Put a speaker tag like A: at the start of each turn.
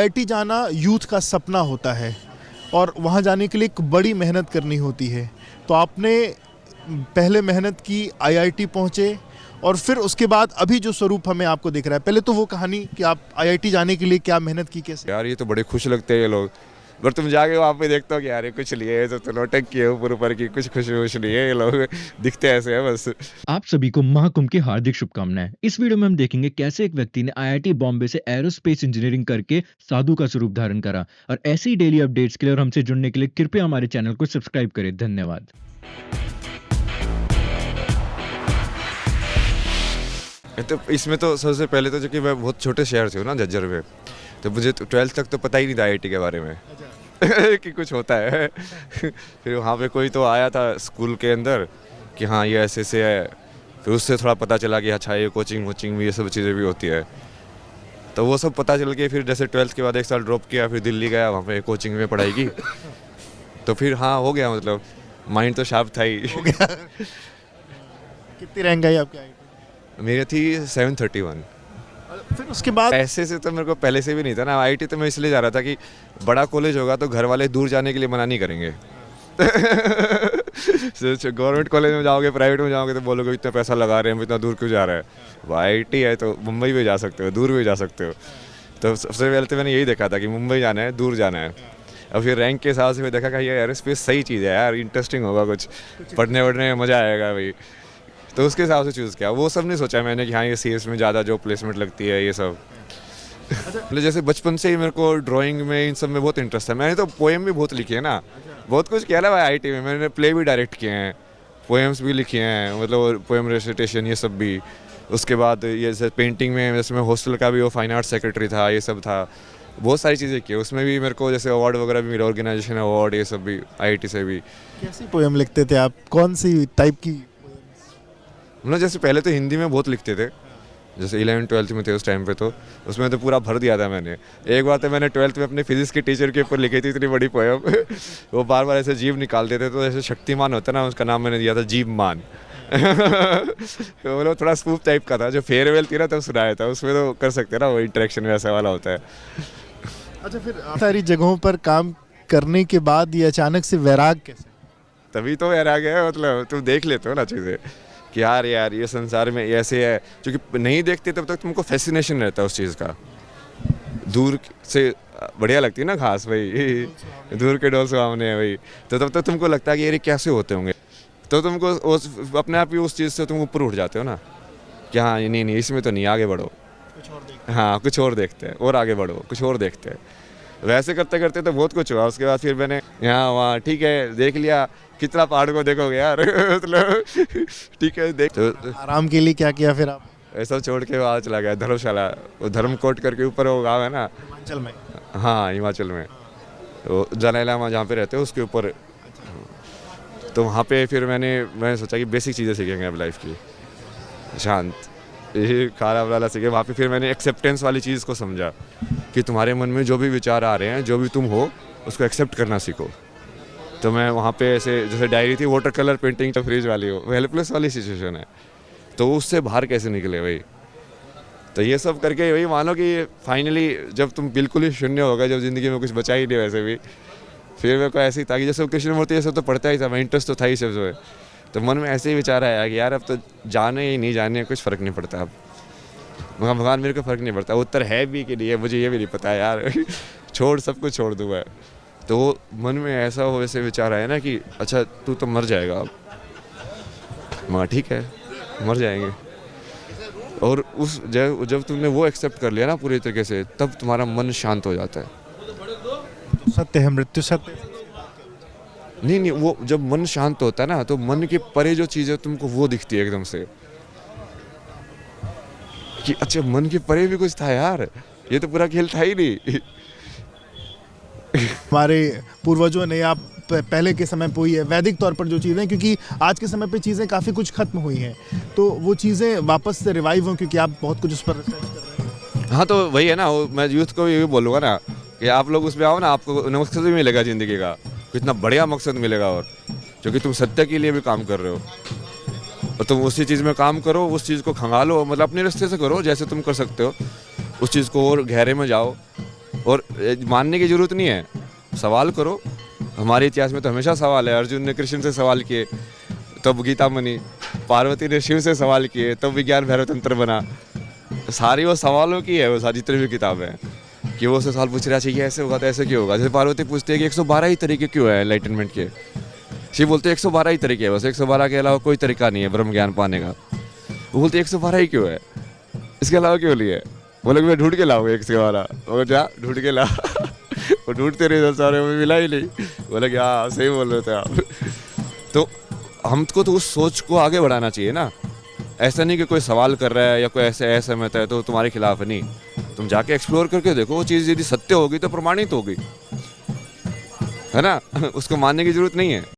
A: IIT जाना youth का सपना होता है और वहाँ जाने के लिए एक बड़ी मेहनत करनी होती है। तो आपने पहले मेहनत की, आईआईटी पहुँचे और फिर उसके बाद अभी जो स्वरूप हमें आपको दिख रहा है, पहले तो वो कहानी कि आप आईआईटी जाने के लिए क्या मेहनत की, कैसे?
B: यार ये तो बड़े खुश लगते हैं ये लोग, पर तुम जाके वहाँ पे देखते हो कि यार ये कुछ नहीं है, तो नोटंकी किए ऊपर ऊपर की, कुछ खुश खुश नहीं है, ये लोग दिखते ऐसे हैं बस।
C: आप सभी को महाकुंभ की हार्दिक शुभकामनाएं। इस वीडियो में हम देखेंगे कैसे एक व्यक्ति ने आईआईटी बॉम्बे से एरोस्पेस इंजीनियरिंग करके साधु का स्वरूप धारण करा। और ऐसी ही डेली अपडेट्स के लिए और हमसे जुड़ने के लिए कृपया हमारे चैनल को सब्सक्राइब करें। धन्यवाद।
B: तो इसमें तो सबसे पहले तो जो कि मैं बहुत छोटे शहर से हूँ ना, झज्जर में, तो मुझे तो 12th तक तो पता ही नहीं था आईआईटी के बारे में कि कुछ होता है। फिर वहाँ पे कोई तो आया था स्कूल के अंदर कि हाँ ये ऐसे से है, फिर उससे थोड़ा पता चला कि अच्छा ये कोचिंग वोचिंग भी, ये सब चीज़ें भी होती है। तो वो सब पता चल के फिर जैसे 12th के बाद 1 साल ड्रॉप किया, फिर दिल्ली गया, वहाँ पे कोचिंग में पढ़ाई की। तो फिर हाँ हो गया, मतलब माइंड तो शार्प था ही।
A: कितनी रैंक आई आपकी आईआईटी?
B: मेरी थी 731।
A: फिर उसके बाद
B: ऐसे से तो मेरे को पहले से भी नहीं था ना। आईआईटी तो मैं इसलिए जा रहा था कि बड़ा कॉलेज होगा तो घर वाले दूर जाने के लिए मना नहीं करेंगे। गवर्नमेंट कॉलेज में जाओगे, प्राइवेट में जाओगे तो बोलोगे इतना पैसा लगा रहे हैं, इतना दूर क्यों जा रहा है। वो आईआईटी है तो मुंबई भी जा सकते हो, दूर भी जा सकते हो। तो सबसे पहले तो मैंने यही देखा था कि मुंबई जाना है, दूर जाना है। और फिर रैंक के हिसाब से मैं देखा कि ये एरोस्पेस सही चीज़ है यार, इंटरेस्टिंग होगा, कुछ पढ़ने वढ़ने में मज़ा आएगा भाई। तो उसके हिसाब से चूज़ किया। वो सब नहीं सोचा मैंने कि हाँ ये सीएस में ज़्यादा जो प्लेसमेंट लगती है ये सब। मतलब जैसे बचपन से ही मेरे को ड्राइंग में, इन सब में बहुत इंटरेस्ट है। मैंने तो पोएम भी बहुत लिखी है ना, बहुत कुछ किया ना भाई आईआईटी में। मैंने प्ले भी डायरेक्ट किए हैं, पोएम्स भी लिखे हैं, मतलब पोएम रेसिटेशन ये सब भी। उसके बाद ये जैसे पेंटिंग में, जैसे मैं हॉस्टल का भी वो फाइन आर्ट सेक्रेटरी था, ये सब था। बहुत सारी चीज़ें की, उसमें भी मेरे को जैसे अवार्ड वगैरह भी मिला, ऑर्गेनाइजेशन अवार्ड ये सब भी आईआईटी से भी।
A: कैसी पोएम लिखते थे आप, कौन सी टाइप की?
B: मतलब जैसे पहले तो हिंदी में बहुत लिखते थे, जैसे 11th-12th में थे उस टाइम पे, तो उसमें तो पूरा भर दिया था मैंने। एक बार तो मैंने 12th में अपने फिजिक्स के टीचर के ऊपर लिखी थी इतनी बड़ी पोएम। वो बार बार ऐसे जीव निकालते थे, तो जैसे शक्तिमान होता ना, उसका नाम मैंने दिया था जीवमान। मतलब थोड़ा स्कूप टाइप का था, जो फेयरवेल थी ना तब सुनाया था। उसमें तो कर सकते ना, वो इंटरेक्शन वैसा वाला होता है।
A: अच्छा, फिर सारी जगहों पर काम करने के बाद ये अचानक से वैराग कैसे?
B: तभी तो यार आ गया, मतलब तुम देख लेते हो ना चीज़ें कि यार ये संसार में ऐसे है। क्योंकि नहीं देखते तब तक तुमको फैसिनेशन रहता है उस चीज़ का। दूर से बढ़िया लगती है ना घास भाई, दूर के डोल सुहावने हैं भाई। तो तब तक तुमको लगता है कि ये कैसे होते होंगे, तो तुमको अपने आप ही उस चीज़ से तुम ऊपर उठ जाते हो ना कि हाँ नहीं इसमें तो नहीं, आगे बढ़ो, हाँ कुछ और देखते हैं, और आगे बढ़ो, कुछ और देखते हैं। वैसे करते करते तो बहुत कुछ हुआ। उसके बाद फिर मैंने यहाँ वहाँ ठीक है देख लिया, कितना पहाड़ को देखोगे यार। मतलब ठीक है देख। तो
A: आराम के लिए क्या किया फिर आप?
B: ऐसा छोड़ के वहाँ चला गया धर्मशाला, वो धर्मकोट करके ऊपर वो गाँव है ना,
A: हिमाचल में?
B: हाँ हिमाचल में, तो दलाई लामा जहाँ पे रहते हैं उसके ऊपर। तो वहाँ पे फिर मैंने सोचा कि बेसिक चीज़ें सीखेंगे अब लाइफ की, शांत, यही खाना बनाना सीखे। वहाँ पे फिर मैंने एक्सेप्टेंस वाली चीज़ को समझा कि तुम्हारे मन में जो भी विचार आ रहे हैं, जो भी तुम हो, उसको एक्सेप्ट करना सीखो। तो मैं वहाँ पे ऐसे जैसे डायरी थी, वाटर कलर पेंटिंग तो फ्रीज वाली हो, हेल्पलेस वाली सिचुएशन है, तो उससे बाहर कैसे निकले भाई। तो ये सब करके वही मानो कि फाइनली जब तुम बिल्कुल ही शून्य हो गए, जब ज़िंदगी में कुछ बचा ही नहीं वैसे भी, फिर मेरे को ऐसे ही था कि जैसे कृष्णमूर्ति ये सब तो पढ़ता ही था मैं, इंटरेस्ट तो था ही सब में। तो मन में ऐसे ही विचार आया कि यार अब तो जाने ही नहीं जाने कुछ फ़र्क नहीं पड़ता। अब भगवान मेरे को फ़र्क नहीं पड़ता, उत्तर है भी कि नहीं है मुझे ये भी नहीं पता है यार। छोड़, सब कुछ छोड़ दूँ मैं। तो मन में ऐसा हो वैसे विचार आया ना कि अच्छा तू तो मर जाएगा अब। माँ ठीक है मर जाएंगे। और उस जब तुमने वो एक्सेप्ट कर लिया ना पूरी तरीके से, तब तुम्हारा मन शांत हो जाता है।
A: तो सत्य है, मृत्यु सत्य।
B: नहीं वो जब मन शांत होता है ना, तो मन के परे जो चीज़ है तुमको वो दिखती है एकदम से कि अच्छा मन के परे भी कुछ था यार, ये तो पूरा खेल था ही नहीं।
A: हमारे पूर्वजों ने, आप पहले के समय पे हुई है वैदिक तौर पर जो चीज़ें, क्योंकि आज के समय पे चीज़ें काफ़ी कुछ खत्म हुई हैं, तो वो चीज़ें वापस से रिवाइव हों, क्योंकि आप बहुत कुछ उस पर रिसर्च कर रहे हैं।
B: हाँ तो वही है ना, मैं यूथ को भी बोलूँगा ना कि आप लोग उसमें आओ ना, आपको मकसद भी मिलेगा ज़िंदगी का, कितना बढ़िया मकसद मिलेगा। और क्योंकि तुम सत्य के लिए भी काम कर रहे हो, और तुम उसी चीज़ में काम करो, उस चीज़ को खंगालो, मतलब अपने रास्ते से करो जैसे तुम कर सकते हो, उस चीज़ को और गहरे में जाओ, और मानने की ज़रूरत नहीं है, सवाल करो। हमारे इतिहास में तो हमेशा सवाल है। अर्जुन ने कृष्ण से सवाल किए तब गीता बनी, पार्वती ने शिव से सवाल किए तब विज्ञान भैरव तंत्र बना। सारी वो सवालों की है, वो सारी जितनी भी किताबें हैं, कि वो उससे सवाल पूछ रहा चाहिए ऐसे होगा तो ऐसे क्यों होगा। जैसे पार्वती पूछती है कि 112 ही तरीके क्यों है एनलाइटनमेंट के, शिव बोलते 112 ही तरीके है, बस 112 के अलावा कोई तरीका नहीं है ब्रह्म ज्ञान पाने का। वो बोलते 112 ही क्यों है, इसके अलावा क्यों नहीं है। बोले मैं ढूंढ के लाऊंगा 112। वो जा ढूंढ के ला वो ढूंढते रहे 10 सारे में मिला ही नहीं। बोले कि हाँ सही बोल रहे थे आप। तो हमको तो उस सोच को आगे बढ़ाना चाहिए ना। ऐसा नहीं कि कोई सवाल कर रहा है या कोई ऐसे असहमत है तो तुम्हारे खिलाफ है, नहीं। तुम जाके एक्सप्लोर करके देखो, वो चीज़ यदि सत्य होगी तो प्रमाणित होगी, है ना। उसको मानने की जरूरत नहीं है।